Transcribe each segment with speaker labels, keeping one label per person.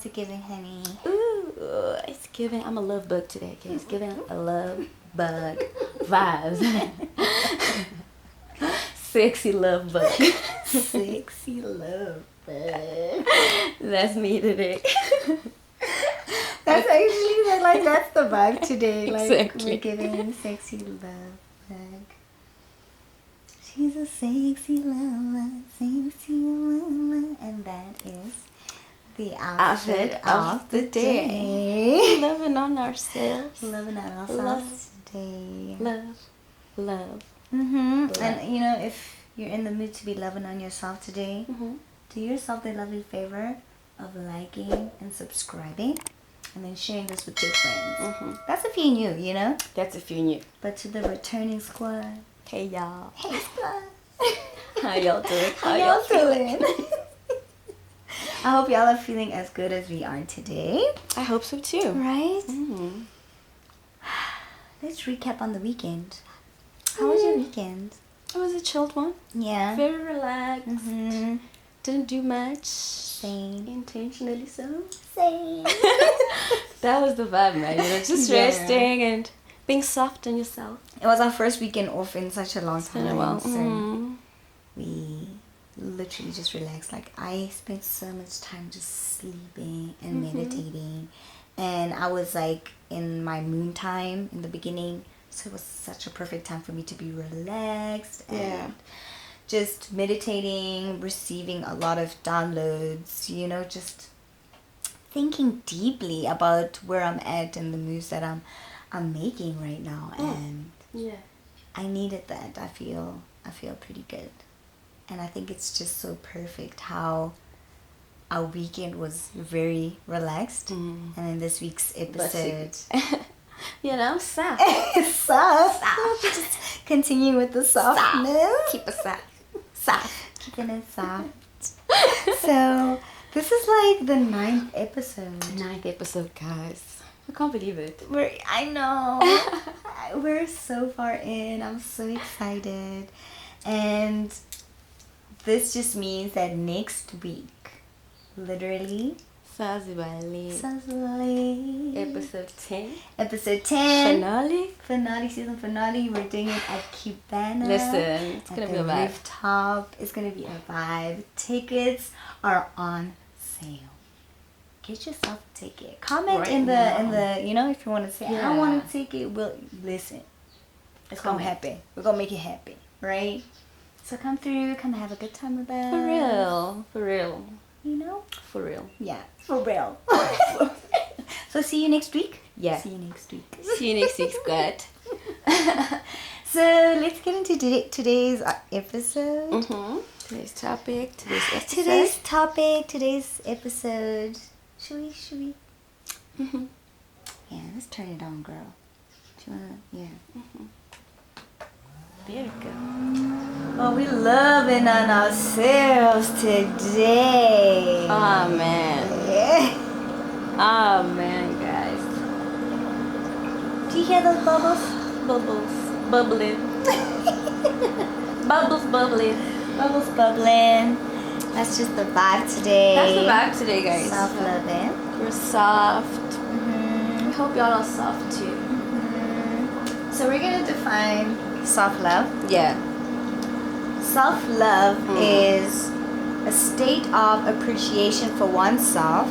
Speaker 1: it giving, honey?
Speaker 2: Ooh, it's giving. I'm a love bug today. Okay, it's giving a love bug vibes. Sexy love bug.
Speaker 1: Sexy love bug.
Speaker 2: That's me today.
Speaker 1: That's actually like that's the vibe today. Like
Speaker 2: Exactly.
Speaker 1: we're giving sexy love bug. She's a sexy lover, and that is the outfit of the day.
Speaker 2: Loving on ourselves.
Speaker 1: Loving on ourselves today.
Speaker 2: Love.
Speaker 1: And you know, if you're in the mood to be loving on yourself today, do yourself the lovely favor of liking and subscribing, and then sharing this with your friends. That's if you knew, you know.
Speaker 2: That's if you knew.
Speaker 1: But to the returning squad,
Speaker 2: Hey y'all.
Speaker 1: hey squad,
Speaker 2: How y'all doing?
Speaker 1: how y'all feeling? I hope y'all are feeling as good as we are today.
Speaker 2: I hope so too.
Speaker 1: Right? Let's recap on the weekend. How was your weekend?
Speaker 2: It was a chilled one.
Speaker 1: Yeah.
Speaker 2: Very relaxed. Didn't do much.
Speaker 1: Same.
Speaker 2: Intentionally so.
Speaker 1: Same.
Speaker 2: That was the vibe, man. You know, just
Speaker 1: Yeah.
Speaker 2: resting and being soft on yourself.
Speaker 1: It was our first weekend off in such a long time.
Speaker 2: Been a while.
Speaker 1: So we literally just relaxed. Like I spent so much time just sleeping and meditating, and I was like in my moon time in the beginning, so it was such a perfect time for me to be relaxed and just meditating, receiving a lot of downloads, you know, just thinking deeply about where I'm at and the moves that I'm making right now. And
Speaker 2: Yeah.
Speaker 1: I needed that. I feel pretty good. And I think it's just so perfect how our weekend was very relaxed. And then this week's episode,
Speaker 2: You know, soft.
Speaker 1: soft. Just continue with the softness.
Speaker 2: Keep it soft. Soft.
Speaker 1: Keeping it soft. So this is like the 9th episode.
Speaker 2: 9th episode, guys. I can't believe it.
Speaker 1: I know. We're so far in. I'm so excited. And this just means that next week, literally,
Speaker 2: Sazibali. Episode 10.
Speaker 1: Episode 10.
Speaker 2: Finale.
Speaker 1: Season finale. We're doing it at Cubana.
Speaker 2: Listen, it's gonna be a vibe.
Speaker 1: Rooftop. It's gonna be a vibe. Tickets are on sale. Get yourself a ticket. Comment
Speaker 2: Right
Speaker 1: in
Speaker 2: now.
Speaker 1: the you know, if you want to say I want a ticket. Well, listen. It's gonna happen. We're gonna make it happen, right? So come through. Come have a good time with us.
Speaker 2: For real.
Speaker 1: You know.
Speaker 2: For real.
Speaker 1: Yeah, for real. So see you next week.
Speaker 2: Yeah.
Speaker 1: See you next week.
Speaker 2: See you next week, squad.
Speaker 1: So let's get into today's episode.
Speaker 2: Today's topic. Today's episode.
Speaker 1: Today's topic. Today's episode. Should we? Yeah, let's turn it on, girl. Do you wanna? Yeah.
Speaker 2: There we go.
Speaker 1: Oh, we loving on ourselves today.
Speaker 2: Oh man.
Speaker 1: Yeah.
Speaker 2: Oh man, guys.
Speaker 1: Do you hear those bubbles?
Speaker 2: Bubbles. Bubbling. Bubbles bubbling.
Speaker 1: Bubbles bubbling. That's just the vibe today.
Speaker 2: That's the vibe today, guys.
Speaker 1: Self-loving.
Speaker 2: We're soft. We hope y'all are soft too.
Speaker 1: So we're gonna define self-love.
Speaker 2: Yeah.
Speaker 1: Self-love is a state of appreciation for oneself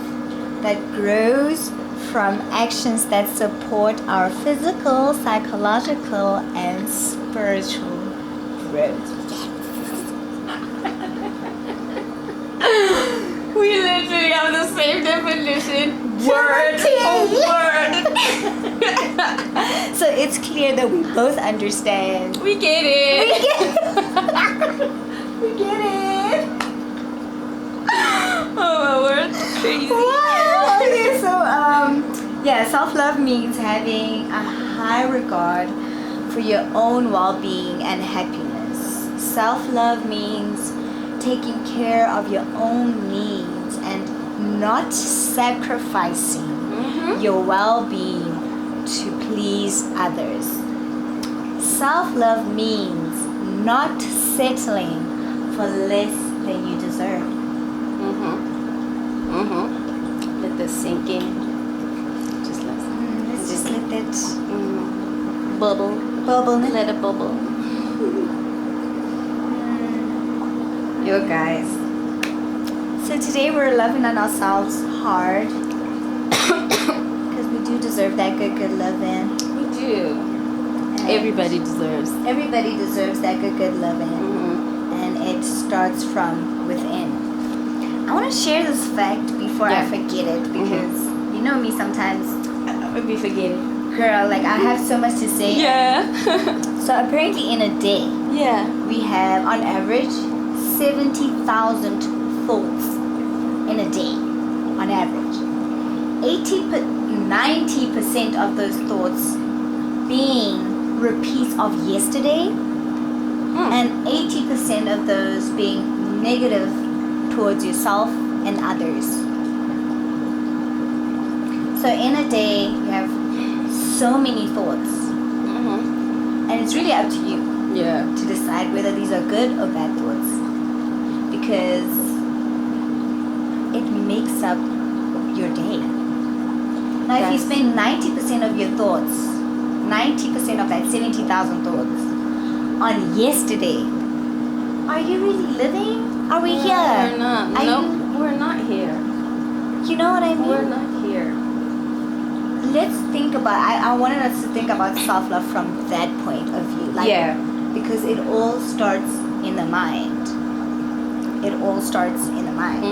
Speaker 1: that grows from actions that support our physical, psychological, and spiritual growth.
Speaker 2: We literally have the same definition. Word for word.
Speaker 1: So it's clear that we both understand.
Speaker 2: We get it.
Speaker 1: We get it.
Speaker 2: Oh my word. Crazy.
Speaker 1: Wow. Okay, so yeah, self-love means having a high regard for your own well-being and happiness. Self-love means taking care of your own needs and not sacrificing your well-being to please others. Self-love means not settling for less than you deserve.
Speaker 2: let this sink in. Just
Speaker 1: Let's just let that
Speaker 2: bubble.
Speaker 1: bubble.
Speaker 2: Let it bubble.
Speaker 1: Yo guys. So today we're loving on ourselves hard. Because we do deserve that good loving.
Speaker 2: We do.
Speaker 1: And
Speaker 2: Everybody deserves.
Speaker 1: Everybody deserves that good loving. And it starts from within. I want to share this fact before I forget it. Because you know me sometimes.
Speaker 2: We forget it.
Speaker 1: Girl, like I have so much to say.
Speaker 2: Yeah.
Speaker 1: So apparently in a day, we have on average 70,000 thoughts in a day. On average, 90% of those thoughts being repeats of yesterday, and 80% of those being negative towards yourself and others. So in a day, you have so many thoughts, and it's really up to you to decide whether these are good or bad thoughts, because it makes up your day. Now if you spend 90% of your thoughts, 90% of that 70,000 thoughts on yesterday, are you really living? Are we here?
Speaker 2: We're not. We're not here.
Speaker 1: You know what I mean?
Speaker 2: We're not here.
Speaker 1: Let's think about, I wanted us to think about self-love from that point of view. Because it all starts in the mind. It all starts in the mind.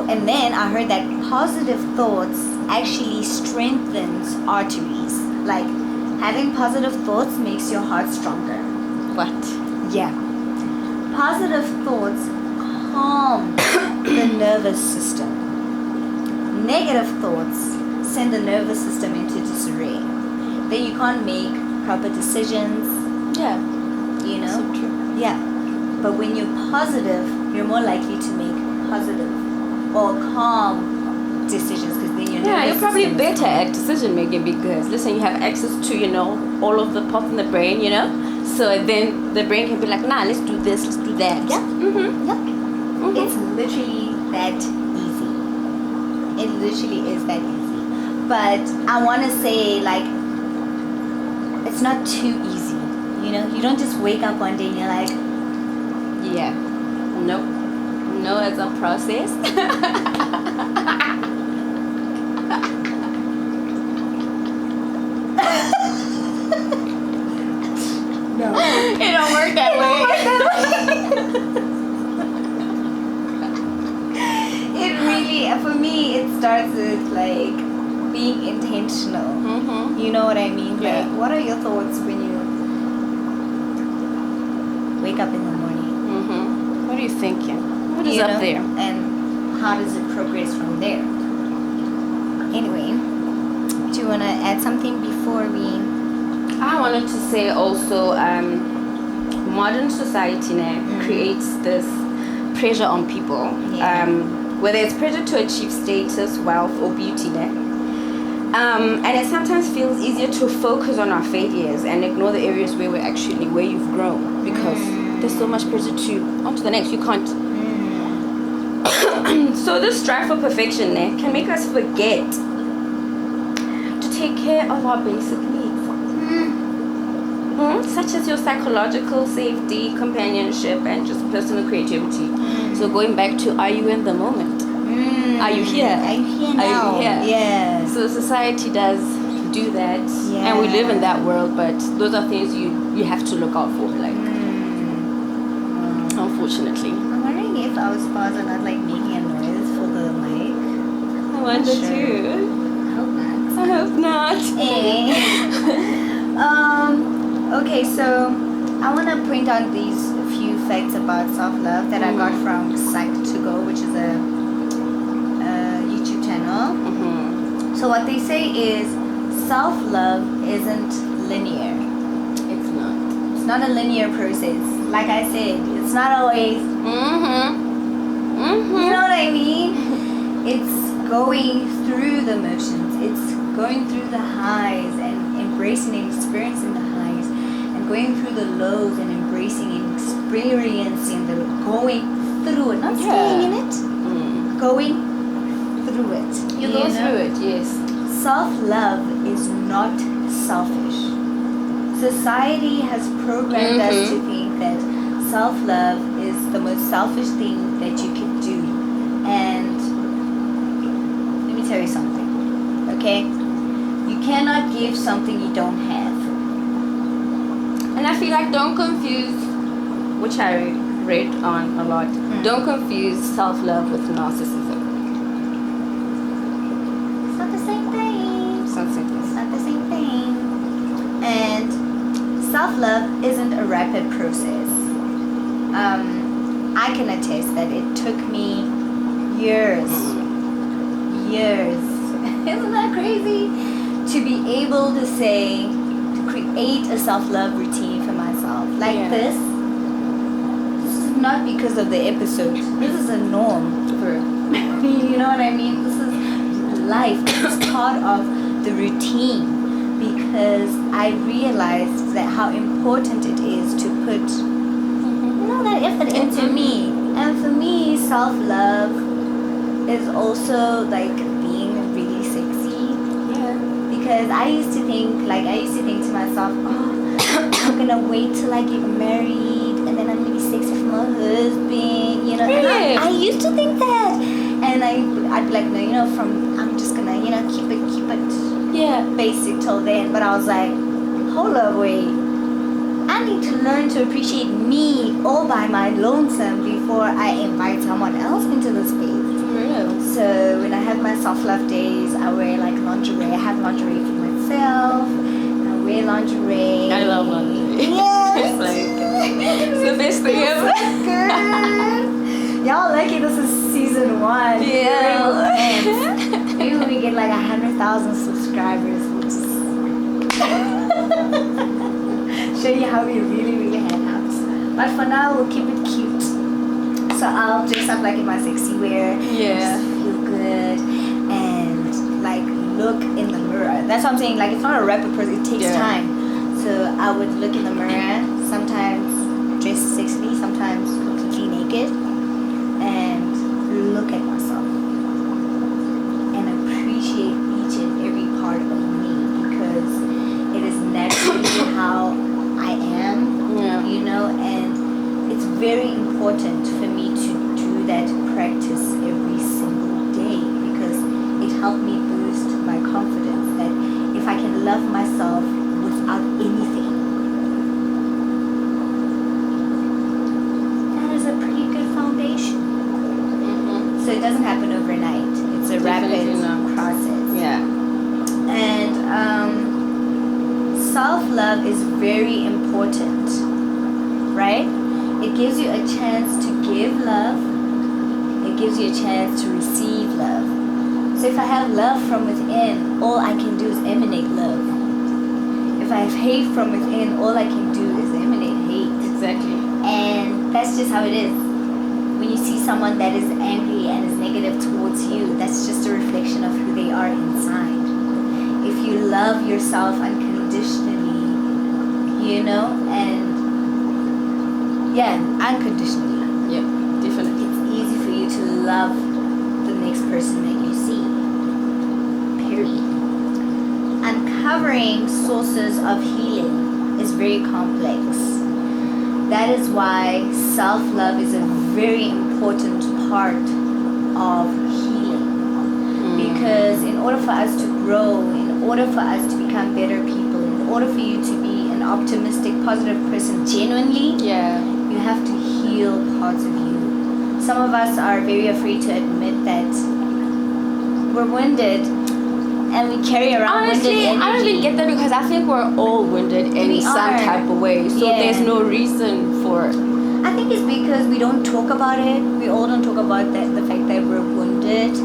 Speaker 1: And then I heard that positive thoughts actually strengthens arteries. Like having positive thoughts makes your heart stronger.
Speaker 2: What?
Speaker 1: Yeah. Positive thoughts calm the nervous system. Negative thoughts send the nervous system into disarray. Then you can't make proper decisions.
Speaker 2: Yeah.
Speaker 1: You know?
Speaker 2: So true.
Speaker 1: Yeah. But when you're positive, you're more likely to make positive or calm decisions, because then
Speaker 2: you're probably better at decision making because listen, you have access to all of the parts in the brain, so then the brain can be like, nah, let's do this, let's do that.
Speaker 1: It's literally that easy. It literally is that easy. But I want to say, like, it's not too easy. You don't just wake up one day and you're like,
Speaker 2: nope. No, it's a process.
Speaker 1: no,
Speaker 2: it don't work that way.
Speaker 1: It really, for me, it starts with like being intentional. You know what I mean? Like, what are your thoughts when you wake up in the morning?
Speaker 2: What are you thinking? What is up there?
Speaker 1: And how does it progress from there? Anyway, do you want to add something before we...
Speaker 2: I wanted to say also, modern society now creates this pressure on people. Whether it's pressure to achieve status, wealth, or beauty now. And it sometimes feels easier to focus on our failures and ignore the areas where you've grown, because there's so much pressure to on to the next. You can't. So this strive for perfection can make us forget to take care of our basic needs, such as your psychological safety, companionship, and just personal creativity. So going back to, are you in the moment? Are you here?
Speaker 1: Are you here now?
Speaker 2: Are you here?
Speaker 1: Yeah.
Speaker 2: So society does do that, and we live in that world, but those are things you have to look out for, like, unfortunately.
Speaker 1: I'm wondering if our spas are not like making a noise for the mic.
Speaker 2: I wonder too.
Speaker 1: I hope not. Okay, so I want to point out these few facts about self-love that I got from Psych2Go, which is a YouTube channel. So what they say is self-love isn't linear.
Speaker 2: It's not.
Speaker 1: It's not a linear process. Like I said, it's not always. You know what I mean? It's going through the motions. It's going through the highs and embracing and experiencing the highs, and going through the lows and embracing and experiencing the going through it, not staying in it. going through it.
Speaker 2: You go through it, yes.
Speaker 1: Self-love is not selfish. Society has programmed us to think that self-love is the most selfish thing that you can do. And let me tell you something, okay? You cannot give something you don't have.
Speaker 2: And I feel like don't confuse, which I read on a lot, don't confuse self-love with narcissism.
Speaker 1: It's not the same thing.
Speaker 2: It's not
Speaker 1: the same thing. And self-love isn't a rapid process. I can attest that it took me years. Isn't that crazy? To be able to say, to create a self-love routine for myself. Like this is not because of the episode. This is a norm. You know what I mean? This is life. This is part of the routine. Because I realized that how important it is to put that effort into me. And for me, self-love is also like being really sexy.
Speaker 2: Yeah.
Speaker 1: Because I used to think to myself, I'm gonna wait till I get married and then I'm gonna be sexy for my husband, you know.
Speaker 2: Really?
Speaker 1: And I used to think that. And I'd be like, no, I'm just gonna, keep it basic till then. But I was like, hold up, wait. I need to learn to appreciate me all by my lonesome before I invite someone else into the space.
Speaker 2: For real.
Speaker 1: So when I have my self-love days, I wear like lingerie. I have lingerie for myself. I wear lingerie.
Speaker 2: I love lingerie.
Speaker 1: Yes.
Speaker 2: It's the best thing ever.
Speaker 1: Good. Y'all lucky this is season 1.
Speaker 2: Yeah.
Speaker 1: Maybe when we get like 100,000 subscribers, we'll just show you how we really hang out. But for now, we'll keep it cute. So I'll dress up like in my sexy wear.
Speaker 2: Yeah.
Speaker 1: Just feel good and like look in the mirror. That's what I'm saying. Like it's not a rapid process. It takes time. So I would look in the mirror. Sometimes dressed sexily. Sometimes completely naked. And look at myself. And appreciate each and every part of me. Because it is naturally how I am. And it's very important for me to do that practice every single day because it helped me boost my confidence that if I can love myself without anything, that is a pretty good foundation. So it doesn't happen overnight. It's a rapid process.
Speaker 2: Yeah.
Speaker 1: And self-love is very important, right? It gives you a chance to give love. It gives you a chance to receive love. So if I have love from within, all I can do is emanate love. If I have hate from within, all I can do is emanate hate.
Speaker 2: Exactly.
Speaker 1: And that's just how it is. When you see someone that is angry and is negative towards you, that's just a reflection of who they are inside. If you love yourself unconditionally, unconditionally.
Speaker 2: Yep, definitely.
Speaker 1: It's easy for you to love the next person that you see. Period. Uncovering sources of healing is very complex. That is why self-love is a very important part of healing. Because in order for us to grow, in order for us to become better people, in order for you to be an optimistic, positive person genuinely, you have to heal parts of you. Some of us are very afraid to admit that we're wounded and we carry around wounded energy.
Speaker 2: I don't even get that because I think we're all wounded in some type of way. So there's no reason for it.
Speaker 1: I think it's because we don't talk about it. We all don't talk about the fact that we're wounded.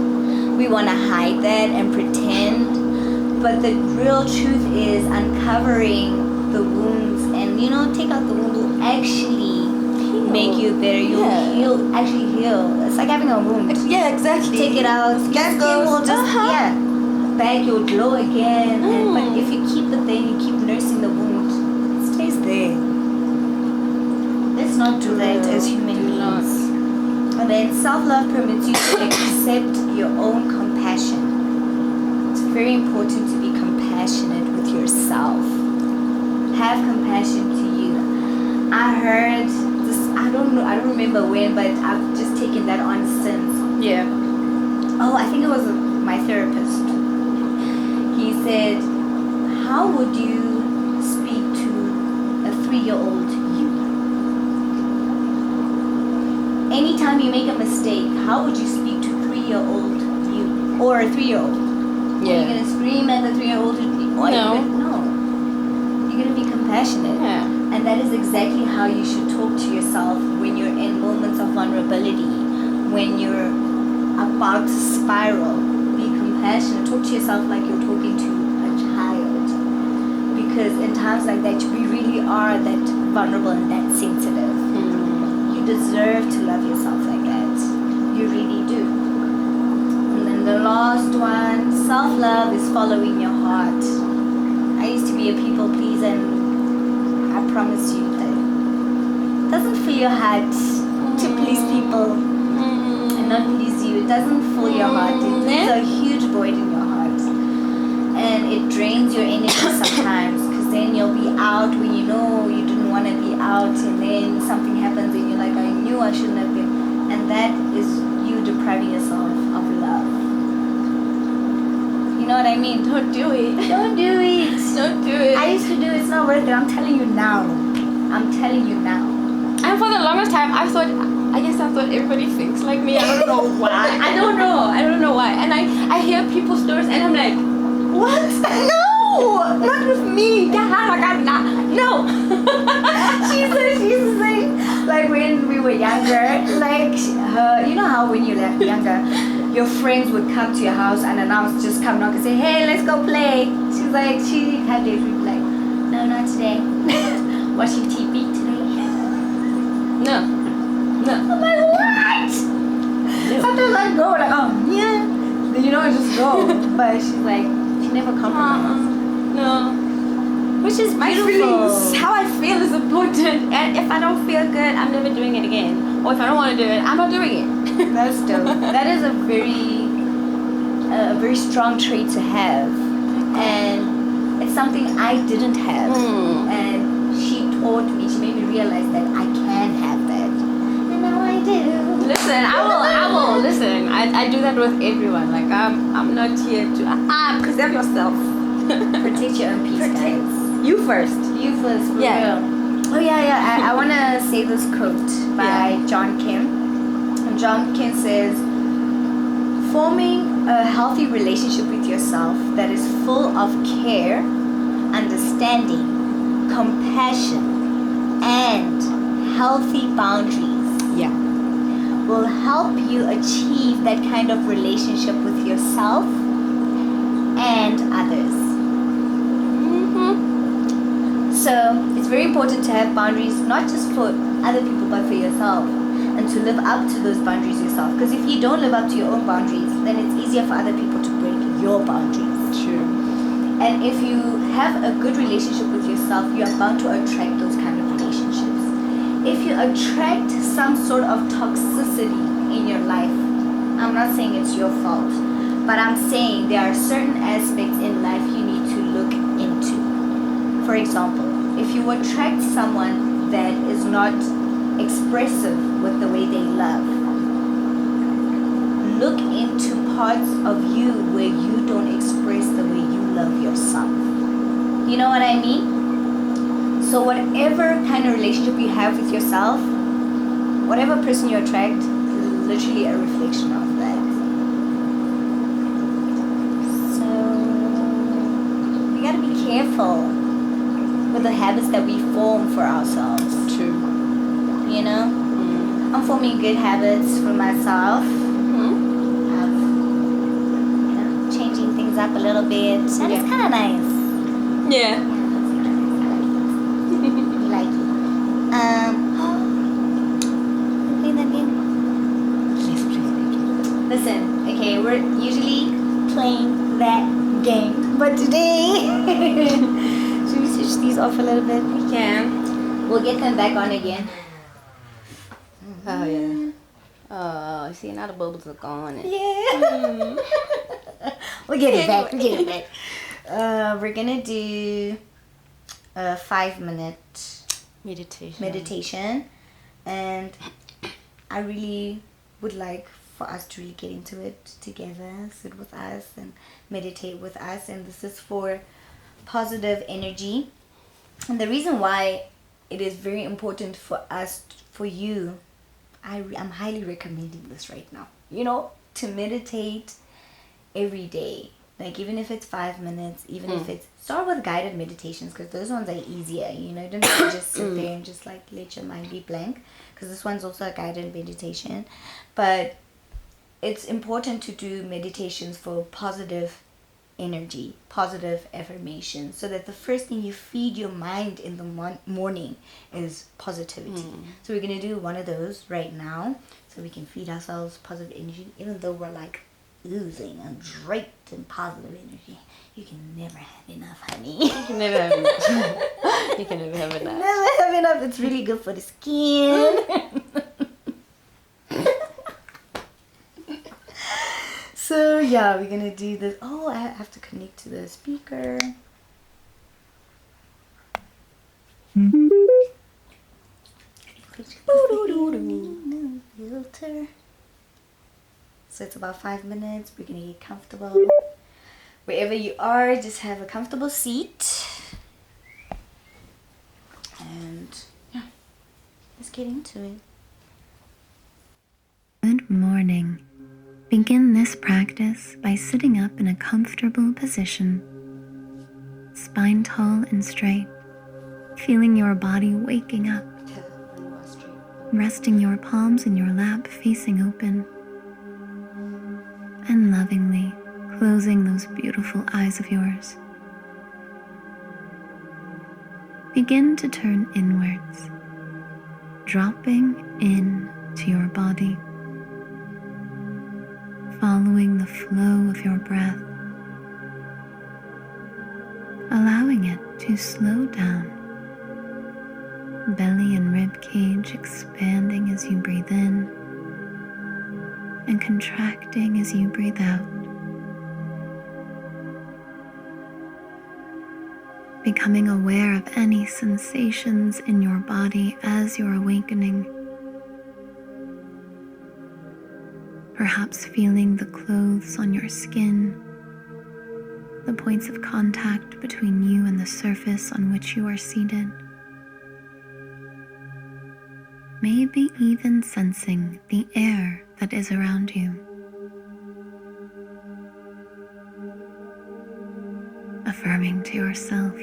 Speaker 1: We want to hide that and pretend. But the real truth is uncovering the wounds and, take out the wound will actually make you better. You'll actually heal. It's like having a wound.
Speaker 2: Yeah, exactly.
Speaker 1: Take it out. Your skin will just, back, you'll glow again. But if you keep it there, you keep nursing the wound, it stays there. Let's not do that as human beings. And then self-love permits you to accept your own compassion. It's very important to be compassionate with yourself. Have compassion to you. I heard this, I don't remember when, but I've just taken that on since.
Speaker 2: Yeah.
Speaker 1: Oh, I think it was my therapist. He said, how would you speak to a 3-year-old you? Anytime you make a mistake, how would you speak to 3-year-old you? Or a 3-year-old?
Speaker 2: Yeah.
Speaker 1: Are you going to scream at the 3-year-old?
Speaker 2: No.
Speaker 1: You're going to be compassionate.
Speaker 2: Yeah.
Speaker 1: And that is exactly how you should talk to yourself when you're in moments of vulnerability, when you're about to spiral. Be compassionate. Talk to yourself like you're talking to a child. Because in times like that, we really are that vulnerable and that sensitive. You deserve to love yourself like that. You really do. And then the last one, self-love is following your heart. I used to be a people pleaser, and I promise you that it doesn't fill your heart to please people and not please you. It doesn't fill your heart. It's a huge void in your heart. And it drains your energy sometimes, because then you'll be out when you know you didn't want to be out, and then something happens and you're like, I knew I shouldn't have been. And that is you depriving yourself of love. You know what I mean?
Speaker 2: Don't do it.
Speaker 1: Don't do it.
Speaker 2: Don't do it.
Speaker 1: I used to do it. It's not worth it. I'm telling you now. I'm telling you now.
Speaker 2: And for the longest time, I thought everybody thinks like me. I don't know why. I don't know why. And I hear people's stories and I'm like, what?
Speaker 1: No, not with me.
Speaker 2: No.
Speaker 1: She's like when we were younger, like her, you know how when you're younger, your friends would come to your house unannounced, just come knock and say, hey, let's go play. She's like, she had days we'd be like, no, not today. Watching TV today.
Speaker 2: No.
Speaker 1: I'm like, what? Sometimes I go like, oh yeah, then you know, just go. But she's like, she never compromised.
Speaker 2: No. Which is my feelings. How I feel is important. And if I don't feel good, I'm never doing it again. Or if I don't want to do it, I'm not doing it.
Speaker 1: That's dope. That is a very strong trait to have. And it's something I didn't have. And she taught me, she made me realize that I can have that. And now I do.
Speaker 2: Listen, I will listen. I do that with everyone. Like I'm not here to preserve yourself.
Speaker 1: Protect your own peace, guys.
Speaker 2: You first.
Speaker 1: You first, for real. Oh yeah. I want to say this quote by John Kim. And John Kim says, forming a healthy relationship with yourself that is full of care, understanding, compassion, and healthy boundaries will help you achieve that kind of relationship with yourself and others. So it's very important to have boundaries, not just for other people but for yourself, and to live up to those boundaries yourself. Because if you don't live up to your own boundaries, then it's easier for other people to break your boundaries.
Speaker 2: True.
Speaker 1: And if you have a good relationship with yourself, you are bound to attract those kind of relationships. If you attract some sort of toxicity in your life, I'm not saying it's your fault, but I'm saying there are certain aspects in life you need to look into. For example, if you attract someone that is not expressive with the way they love, look into parts of you where you don't express the way you love yourself. You know what I mean? So whatever kind of relationship you have with yourself, whatever person you attract, is literally a reflection of that. So we gotta be careful with the habits that we form for ourselves.
Speaker 2: True.
Speaker 1: You know? I'm forming good habits for myself. Changing things up a little bit, and it's kind of nice.
Speaker 2: Yeah.
Speaker 1: Like it. Play that game. Listen, okay, we're usually playing that game, but today, should we switch these off a little bit?
Speaker 2: We can.
Speaker 1: We'll get them back on again.
Speaker 2: Oh yeah. Oh, see, now the bubbles are gone.
Speaker 1: Yeah. We'll get it back. We're gonna do a 5-minute meditation, and I really would like for us to really get into it together. Sit with us and meditate with us, and this is for positive energy. And the reason why it is very important for us, for you, I'm highly recommending this right now, to meditate every day. Like, even if it's 5 minutes, even if it's, start with guided meditations, because those ones are easier. Don't have to just sit there and just like let your mind be blank, because this one's also a guided meditation. But it's important to do meditations for positive energy, positive affirmation, so that the first thing you feed your mind in the morning is positivity. So we're going to do one of those right now, so we can feed ourselves positive energy, even though we're like oozing and draped in positive energy. You can never have enough, honey.
Speaker 2: You can never have enough. You can never have enough.
Speaker 1: Never have enough. It's really good for the skin. So yeah, we're gonna do this. Oh, I have to connect to the speaker. Filter. So it's about 5 minutes. We're gonna get comfortable. Wherever you are, just have a comfortable seat. And yeah, let's get into it.
Speaker 3: Good morning. Begin this practice by sitting up in a comfortable position, spine tall and straight, feeling your body waking up, resting your palms in your lap facing open, and lovingly closing those beautiful eyes of yours. Begin to turn inwards, dropping in to your body, following the flow of your breath, allowing it to slow down, belly and rib cage expanding as you breathe in and contracting as you breathe out. Becoming aware of any sensations in your body as you're awakening. Perhaps feeling the clothes on your skin, the points of contact between you and the surface on which you are seated. Maybe even sensing the air that is around you. Affirming to yourself,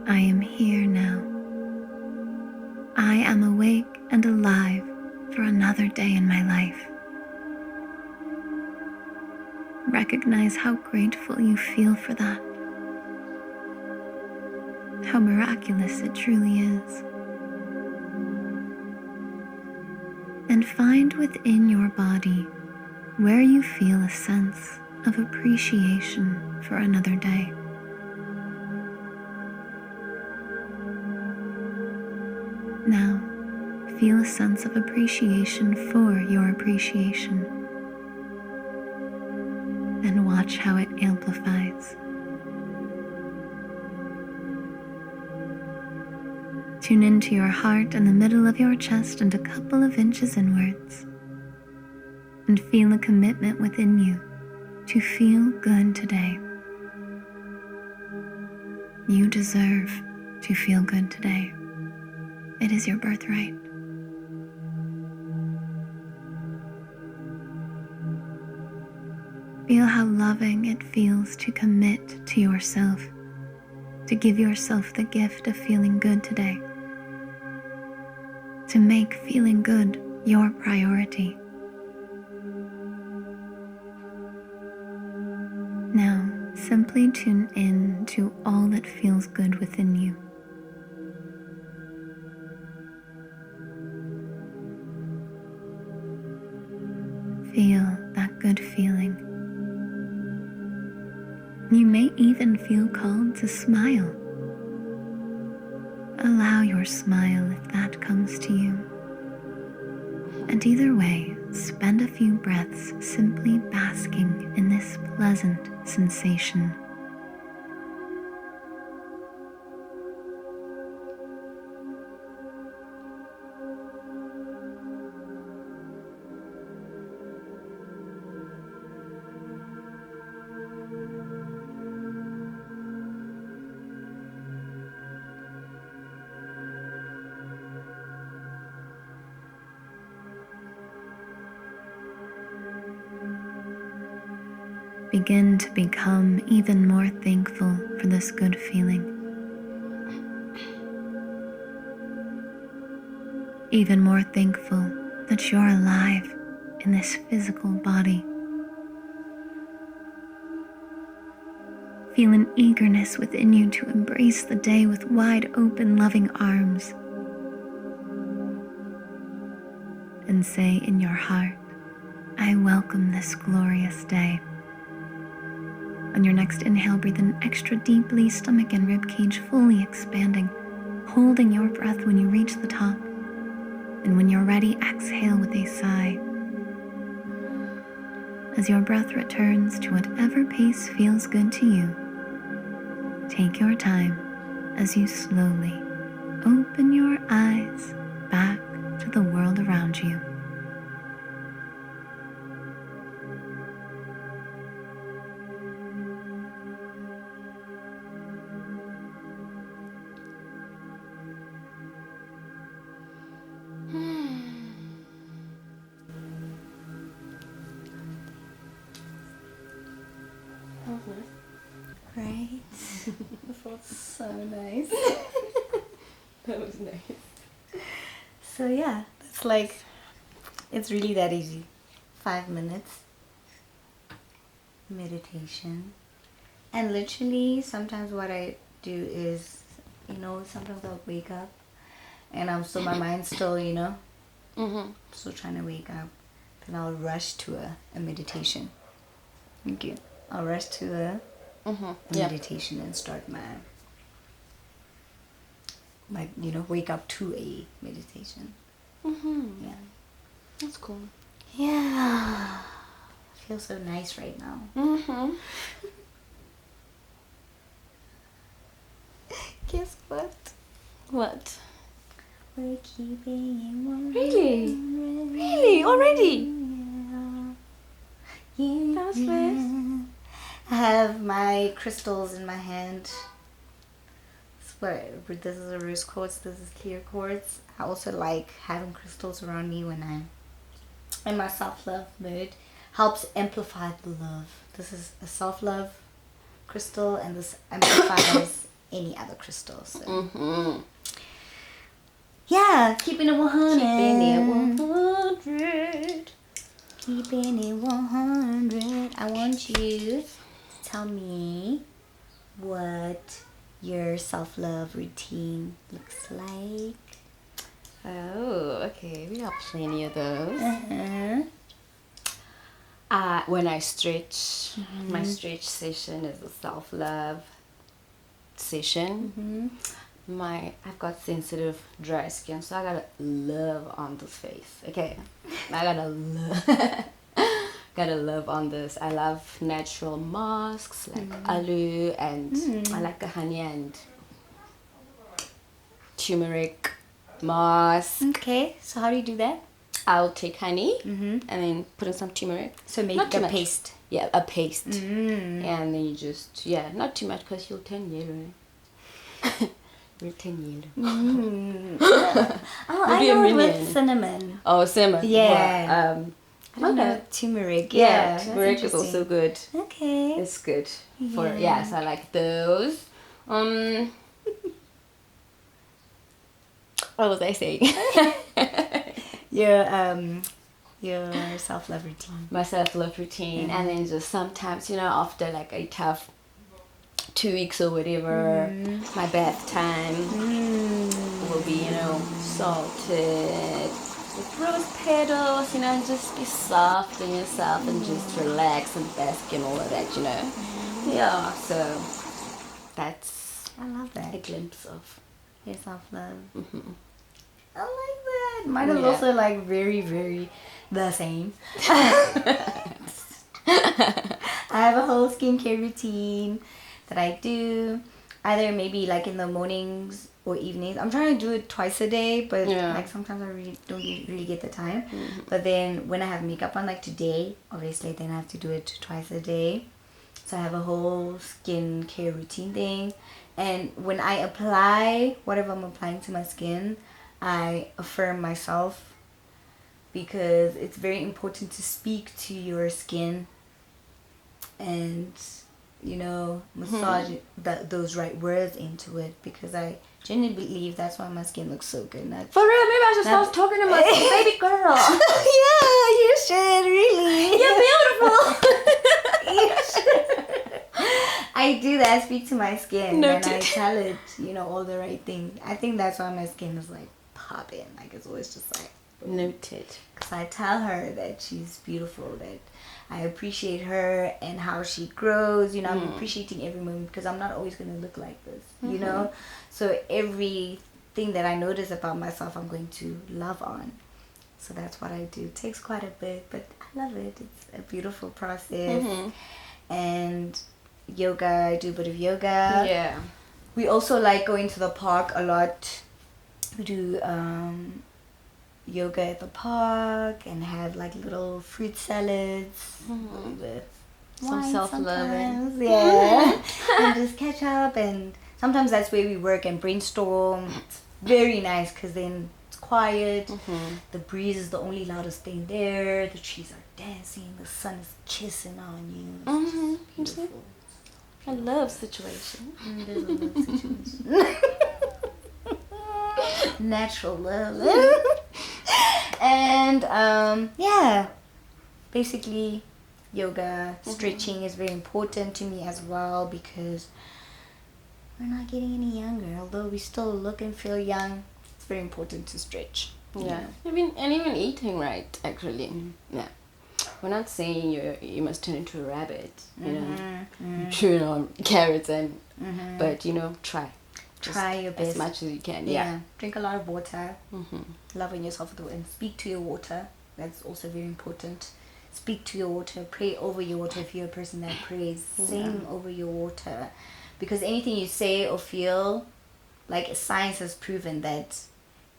Speaker 3: I am here now. I am awake and alive for another day in my life. Recognize how grateful you feel for that. How miraculous it truly is. And find within your body where you feel a sense of appreciation for another day. Now, feel a sense of appreciation for your appreciation, and watch how it amplifies. Tune into your heart in the middle of your chest and a couple of inches inwards, and feel a commitment within you to feel good today. You deserve to feel good today. It is your birthright. Feel how loving it feels to commit to yourself, to give yourself the gift of feeling good today, to make feeling good your priority. Now, simply tune in to all that feels good within you. Feel that good feeling. You may even feel called to smile. Allow your smile if that comes to you. And either way, spend a few breaths simply basking in this pleasant sensation. Begin to become even more thankful for this good feeling. Even more thankful that you're alive in this physical body. Feel an eagerness within you to embrace the day with wide open, loving arms. And say in your heart, I welcome this glorious day. On your next inhale, breathe in extra deeply, stomach and rib cage fully expanding, holding your breath when you reach the top. And when you're ready, exhale with a sigh. As your breath returns to whatever pace feels good to you, take your time as you slowly open your eyes back to the world around you.
Speaker 1: Right? That felt so nice.
Speaker 2: That was nice.
Speaker 1: So yeah, it's like, it's really that easy. 5 minutes meditation. And literally sometimes what I do is, sometimes I'll wake up and my mind's still, still trying to wake up. Then I'll rush to a meditation. Okay. I'll rush to a meditation and start my wake up to a meditation. Yeah.
Speaker 2: That's cool.
Speaker 1: Yeah. I feel so nice right now. Guess what?
Speaker 2: What?
Speaker 1: We're keeping it 100.
Speaker 2: Really? Really? Already?
Speaker 1: Yeah.
Speaker 2: That was fast.
Speaker 1: I have my crystals in my hand. This is a rose quartz, this is clear quartz. I also like having crystals around me when I'm in my self-love mood. Helps amplify the love. This is a self-love crystal and this amplifies any other crystal. So. Yeah, keeping it 100. Keeping it 100. I want you to tell me what your self-love routine looks like.
Speaker 2: Oh, okay. We have plenty of those.
Speaker 1: Uh-huh.
Speaker 2: When I stretch, my stretch session is a self-love session. I've got sensitive dry skin, so I gotta love on this face. Okay, I gotta love on this. I love natural masks like aloe, and I like a honey and turmeric mask.
Speaker 1: Okay, so how do you do that?
Speaker 2: I'll take honey and then put in some turmeric.
Speaker 1: So make
Speaker 2: Not
Speaker 1: a
Speaker 2: too much.
Speaker 1: paste.
Speaker 2: Yeah, a paste. And then you just, not too much because you'll turn yellow. You'll turn yellow.
Speaker 1: Oh, I know it with cinnamon.
Speaker 2: Oh, cinnamon.
Speaker 1: Yeah.
Speaker 2: Well,
Speaker 1: I don't know, turmeric.
Speaker 2: Yeah,
Speaker 1: that's
Speaker 2: turmeric is also
Speaker 1: interesting.
Speaker 2: good.
Speaker 1: Okay.
Speaker 2: It's good for, so I like those. What was I saying?
Speaker 1: Your self-love routine.
Speaker 2: My self-love routine. And then just sometimes, after like a tough 2 weeks or whatever, my bath time will be, salted with rose petals, and just be soft on yourself and just relax and bask and all of that, Yeah, so that's
Speaker 1: I love
Speaker 2: a
Speaker 1: that.
Speaker 2: glimpse of
Speaker 1: Your self-love. I like that. what? Mine is also like very, very the same. I have a whole skincare routine that I do, either maybe like in the mornings or evenings. I'm trying to do it twice a day, but like sometimes I really don't really get the time. But then when I have makeup on, like today, obviously then I have to do it twice a day. So I have a whole skincare routine thing. And when I apply whatever I'm applying to my skin, I affirm myself, because it's very important to speak to your skin and, you know, massage those right words into it, because I genuinely believe that's why my skin looks so good.
Speaker 2: For real, maybe I should start talking to myself, baby girl.
Speaker 1: Yeah, you should, really.
Speaker 2: You're beautiful.
Speaker 1: You should. I do that. I speak to my skin.
Speaker 2: Noted.
Speaker 1: And I tell it, you know, all the right things. I think that's why my skin is like popping. Like it's always just like
Speaker 2: Noted.
Speaker 1: because I tell her that she's beautiful, that I appreciate her and how she grows. You know, I'm appreciating every moment, because I'm not always going to look like this, you know. So everything that I notice about myself, I'm going to love on. So that's what I do. It takes quite a bit, but I love it. It's a beautiful process. And yoga, I do a bit of yoga.
Speaker 2: Yeah.
Speaker 1: We also like going to the park a lot. We do yoga at the park and have like little fruit salads with
Speaker 2: Some
Speaker 1: wine
Speaker 2: self-loving.
Speaker 1: sometimes. Yeah. And just catch up, and sometimes that's where we work and brainstorm. It's very nice because then it's quiet. The breeze is the only loudest thing there. The trees are dancing. The sun is kissing on you. It's just beautiful.
Speaker 2: A love situation.
Speaker 1: It is a love situation. Natural love. And yeah, basically yoga, stretching is very important to me as well, because we're not getting any younger. Although we still look and feel young, it's very important to stretch.
Speaker 2: Yeah. Even eating right, actually. Yeah. We're not saying you must turn into a rabbit, you know, chewing on carrots and, but you know, try
Speaker 1: your best
Speaker 2: as much as you can.
Speaker 1: Drink a lot of water. Love on yourself and speak to your water. That's also very important. Speak to your water. Pray over your water. If you're a person that prays, sing over your water, because anything you say or feel, like science has proven that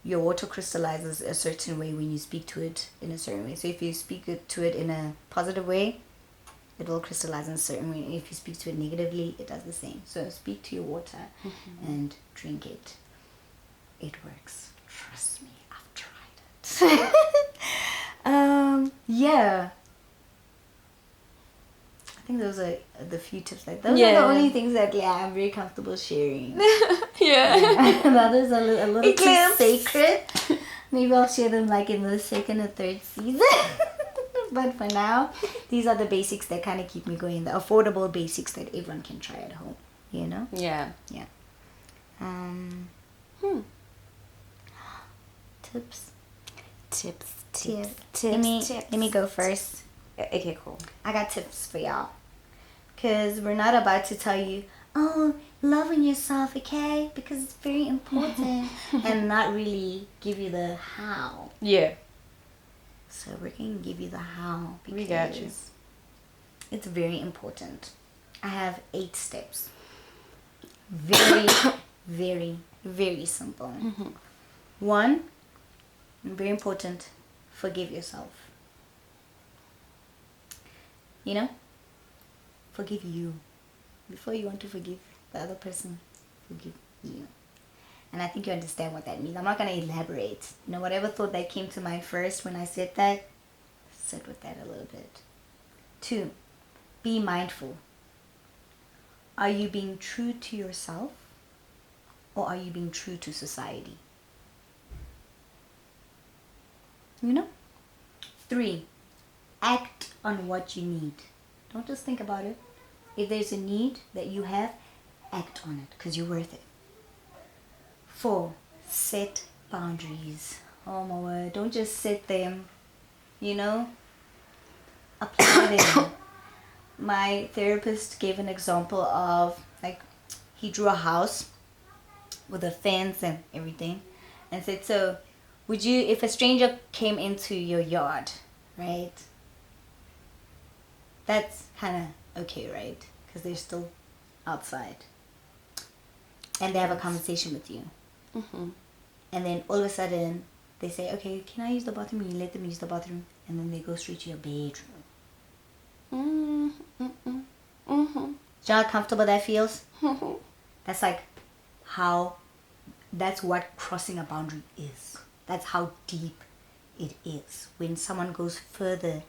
Speaker 1: your water crystallizes a certain way when you speak to it in a certain way. So if you speak to it in a positive way, it will crystallize in a certain way. If you speak to it negatively, it does the same. So speak to your water and drink it. It works. Trust me, I've tried it. Yeah. I think those are the few tips. Like those are the only things that I'm very comfortable sharing. The others are a little too sacred. Maybe I'll share them like in the second or third season. But for now, these are the basics that kind of keep me going. The affordable basics that everyone can try at home. You know?
Speaker 2: Yeah.
Speaker 1: Yeah. Tips. Let me go first.
Speaker 2: Okay, cool.
Speaker 1: I got tips for y'all. Because we're not about to tell you, oh, love on yourself, okay? Because it's very important. And not really give you the how.
Speaker 2: Yeah.
Speaker 1: So we're going to give you the how. Because
Speaker 2: We got you.
Speaker 1: it's very important. I have 8 steps. Very, very, very simple. 1, very important, forgive yourself. You know? Forgive you. Before you want to forgive the other person, forgive you. And I think you understand what that means. I'm not going to elaborate. You know, whatever thought that came to mind first when I said that, sit with that a little bit. 2, be mindful. Are you being true to yourself, or are you being true to society? You know? 3, act on what you need. Don't just think about it. If there's a need that you have, act on it, because you're worth it. 4, set boundaries. Oh my word, don't just set them, you know? Apply them. My therapist gave an example of, like, he drew a house with a fence and everything, and said, so would you, if a stranger came into your yard, right? That's kind of okay, right? Because they're still outside. And they have a conversation with you.
Speaker 2: Mm-hmm.
Speaker 1: And then all of a sudden, they say, okay, can I use the bathroom? You let them use the bathroom. And then they go straight to your bedroom.
Speaker 2: Mm-hmm. Mm-hmm.
Speaker 1: Do you know how comfortable that feels?
Speaker 2: Mm-hmm.
Speaker 1: That's like that's what crossing a boundary is. That's how deep it is. When someone goes further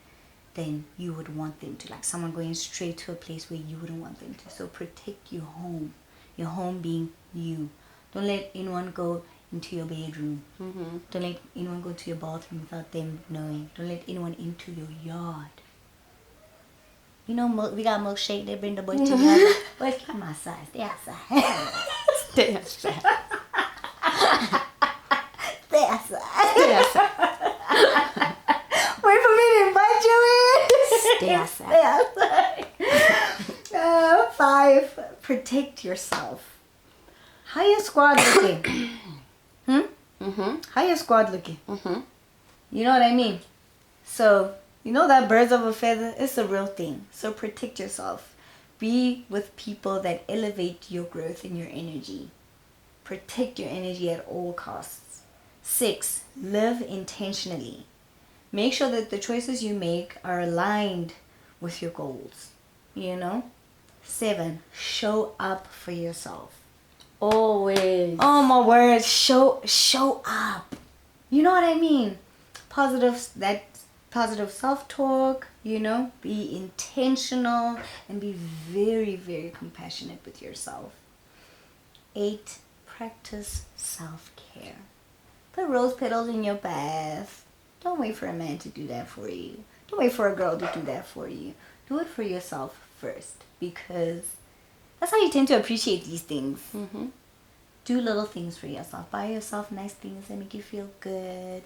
Speaker 1: than you would want them to. Like someone going straight to a place where you wouldn't want them to. So protect your home. Your home being you. Don't let anyone go into your bedroom.
Speaker 2: Mm-hmm.
Speaker 1: Don't let anyone go to your bathroom without them knowing. Don't let anyone into your yard. You know, we got milkshake. They bring the boys together. Boys, come outside. Stay outside.
Speaker 2: Stay outside.
Speaker 1: Stay outside.
Speaker 2: Stay outside.
Speaker 1: Wait for me to invite you in.
Speaker 2: Stay outside.
Speaker 1: Stay outside. 5. Protect yourself. How your squad looking?
Speaker 2: Mm-hmm.
Speaker 1: How your squad looking?
Speaker 2: Mm-hmm.
Speaker 1: You know what I mean? So, you know that birds of a feather? It's a real thing. So protect yourself. Be with people that elevate your growth and your energy. Protect your energy at all costs. 6. Live intentionally. Make sure that the choices you make are aligned with your goals. You know? 7. Show up for yourself.
Speaker 2: Always.
Speaker 1: Oh my word, show up. You know what I mean? Positive self-talk, you know, be intentional and be very, very compassionate with yourself. 8, practice self-care. Put rose petals in your bath. Don't wait for a man to do that for you. Don't wait for a girl to do that for you. Do it for yourself first, because that's how you tend to appreciate these things.
Speaker 2: Mm-hmm.
Speaker 1: Do little things for yourself. Buy yourself nice things that make you feel good.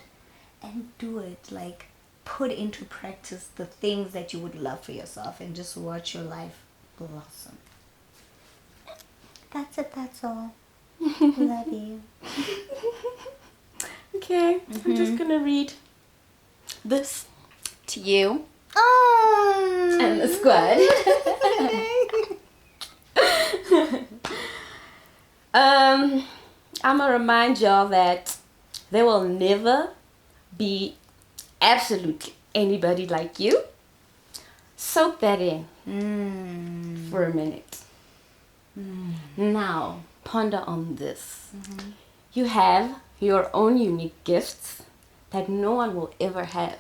Speaker 1: And do it. Like, put into practice the things that you would love for yourself. And just watch your life blossom. That's it. That's all. Love you.
Speaker 2: Okay. I'm just going to read this to you.
Speaker 1: Oh.
Speaker 2: And the squad. I'm gonna remind y'all that there will never be absolutely anybody like you. Soak that in for a minute. Now, ponder on this. You have your own unique gifts that no one will ever have.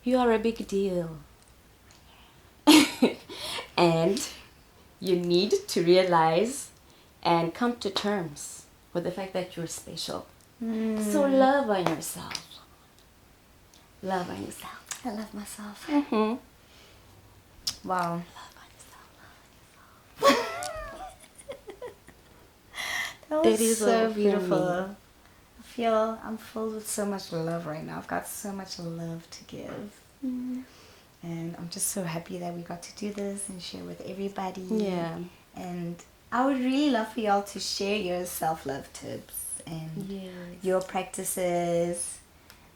Speaker 2: You are a big deal. And you need to realize and come to terms with the fact that you're special. So love on yourself. Love on yourself.
Speaker 1: I love myself.
Speaker 2: Mm-hmm.
Speaker 1: Wow.
Speaker 2: Love on yourself.
Speaker 1: That was
Speaker 2: That is
Speaker 1: so
Speaker 2: all for
Speaker 1: beautiful. I feel I'm filled with so much love right now. I've got so much love to give. And I'm just so happy that we got to do this and share with everybody.
Speaker 2: Yeah.
Speaker 1: And I would really love for y'all to share your self-love tips and your practices,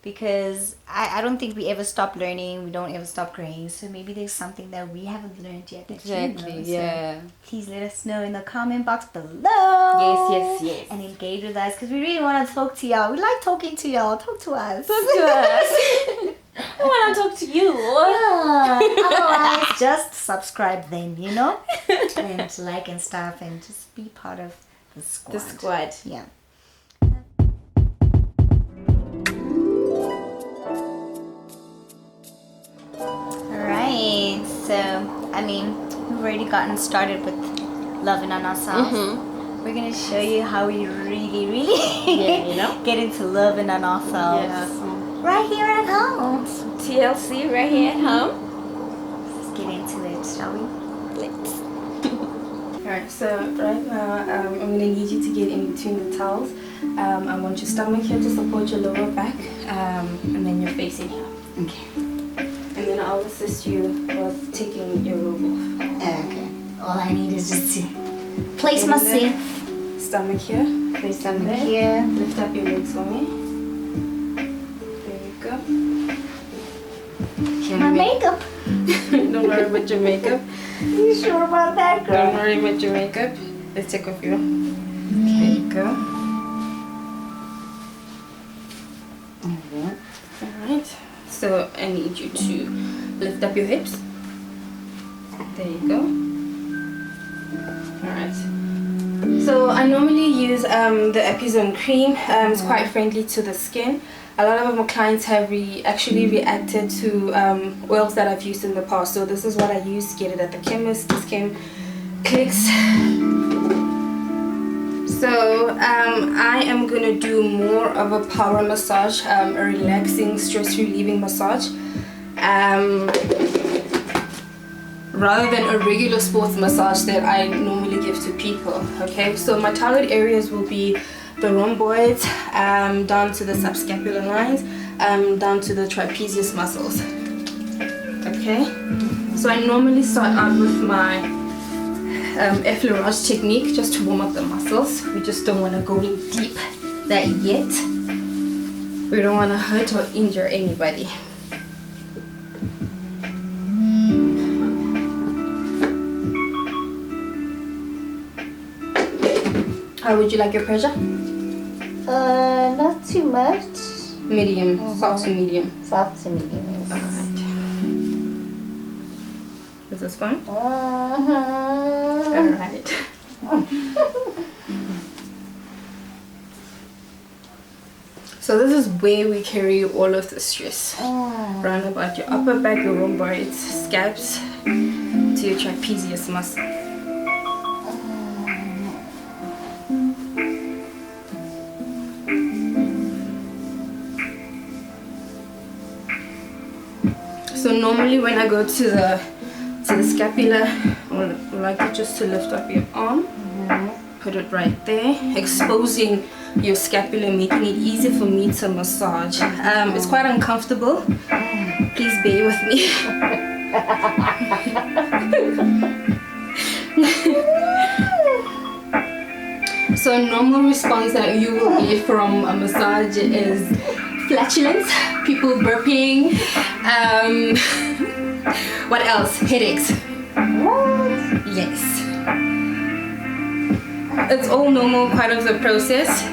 Speaker 1: because I don't think we ever stop learning. We don't ever stop growing. So maybe there's something that we haven't learned yet that
Speaker 2: Exactly,
Speaker 1: you know.
Speaker 2: yeah.
Speaker 1: So please let us know in the comment box below.
Speaker 2: Yes.
Speaker 1: And engage with us, because we really want to talk to y'all. We like talking to y'all. Talk to us.
Speaker 2: Talk to us. I want to talk to you.
Speaker 1: Yeah. Otherwise, just subscribe then, you know? And like and stuff, and just be part of the squad.
Speaker 2: The squad.
Speaker 1: Yeah. Alright, so, I mean, we've already gotten started with loving on ourselves. We're going to show you how we really, really get into loving on ourselves.
Speaker 2: Yes.
Speaker 1: Right here at home.
Speaker 2: TLC right here at home.
Speaker 1: Let's get into it, shall we?
Speaker 2: Let's. Alright, so right now I'm going to need you to get in between the towels. I want your stomach here to support your lower back, and then your face in here.
Speaker 1: Okay.
Speaker 2: And then I'll assist you with taking your robe off.
Speaker 1: Okay. All I need is just to place myself.
Speaker 2: Stomach here. Place
Speaker 1: Stomach
Speaker 2: there.
Speaker 1: here.
Speaker 2: Lift up your legs for me.
Speaker 1: my makeup.
Speaker 2: Don't worry about your makeup.
Speaker 1: You sure about that, girl?
Speaker 2: Don't worry about your makeup. Let's take off your. There you go. Alright. So I need you to lift up your hips. There you go. Alright. So I normally use the Epizone cream. It's quite friendly to the skin. A lot of my clients have actually reacted to oils that I've used in the past. So this is what I use. Get it at the chemist. This came clicks. So I am gonna do more of a power massage, a relaxing, stress relieving massage, rather than a regular sports massage that I normally give to people. Okay, so my target areas will be the rhomboids, down to the subscapular lines, down to the trapezius muscles. Okay, so I normally start out with my effleurage technique just to warm up the muscles. We just don't want to go in deep that yet. We don't want to hurt or injure anybody. How would you like your pressure?
Speaker 1: Not too much.
Speaker 2: Medium, soft to medium.
Speaker 1: Soft to medium.
Speaker 2: Alright. Is this fine? Alright. So this is where we carry all of the stress. Round about your upper back, your rhomboids, scalps, to your trapezius muscle. So normally when I go to the scapula, I would like you just to lift up your arm, put it right there, exposing your scapula, making it easy for me to massage. It's quite uncomfortable. Please bear with me. So a normal response that you will get from a massage is flatulence, people burping, what else? Headaches.
Speaker 1: What?
Speaker 2: Yes. It's all normal, part of the process.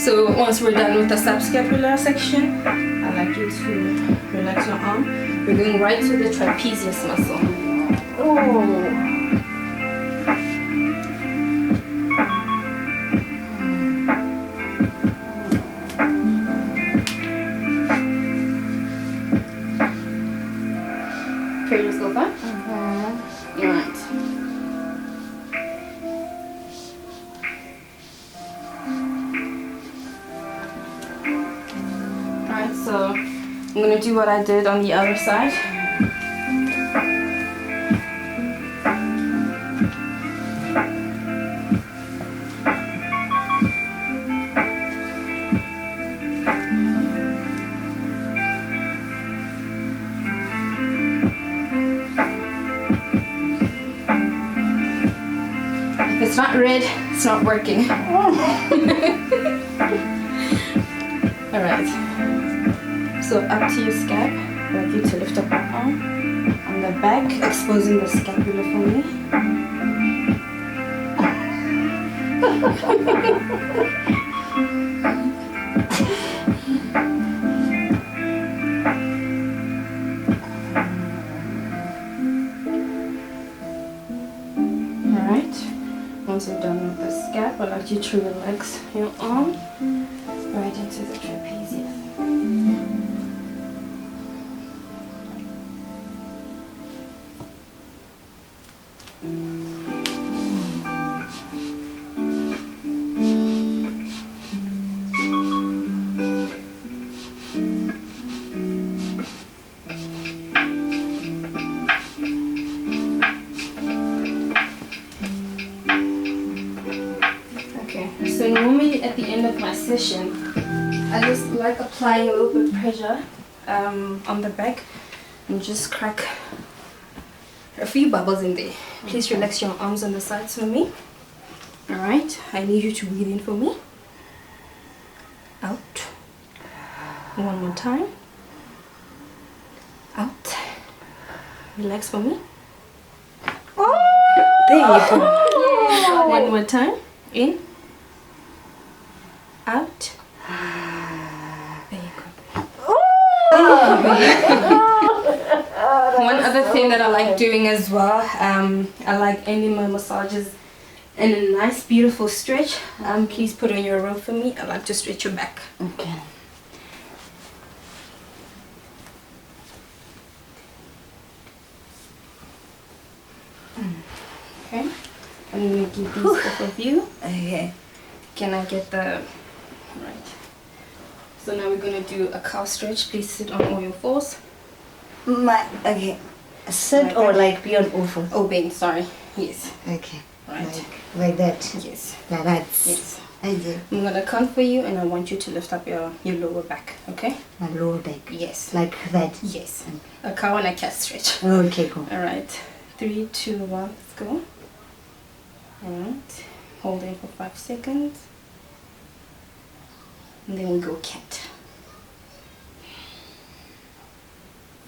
Speaker 2: So once we're done with the subscapular section, I'd like you to relax your arm. We're going right to the trapezius muscle.
Speaker 1: Oh.
Speaker 2: Pressure still fine? Alright. Alright, so I'm going to do what I did on the other side. If it's not red, it's not working. Alright. So up to your scalp, I'd like you to lift up your arm on the back, exposing the scapula for me. Alright. Once you're done with the scalp, I'd like you to relax your arm right into the trapezius. So normally at the end of my session, I just like applying a little bit of pressure on the back and just crack a few bubbles in there. Please relax your arms on the sides for me. Alright, I need you to breathe in for me. Out. One more time. Out. Relax for me.
Speaker 1: There you go.
Speaker 2: One more time. In. Out. There you go. One other thing that I like doing as well, I like ending my massages in a nice beautiful stretch. Please put on your robe for me. I like to stretch your back.
Speaker 1: Okay.
Speaker 2: Okay. I'm gonna give these off of you.
Speaker 1: Okay.
Speaker 2: Can I get the right? So now we're gonna do a calf stretch. Please sit on all your fours.
Speaker 1: Okay. Sit or like be on all fours?
Speaker 2: Oh, bang, sorry. Yes.
Speaker 1: Okay.
Speaker 2: Right.
Speaker 1: Like that.
Speaker 2: Yes.
Speaker 1: Like that.
Speaker 2: Yes.
Speaker 1: I do.
Speaker 2: I'm gonna count for you, and I want you to lift up your lower back. Okay?
Speaker 1: My lower back.
Speaker 2: Yes.
Speaker 1: Like that.
Speaker 2: Yes. A cow and a cat stretch.
Speaker 1: Okay, cool.
Speaker 2: All right. 3, 2, 1. Let's go. All right. Hold it for 5 seconds. And then we go cat.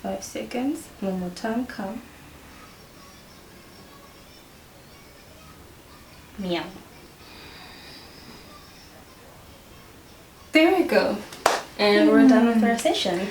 Speaker 2: 5 seconds. One more time. Cow. Meow. There we go. And we're done with our session.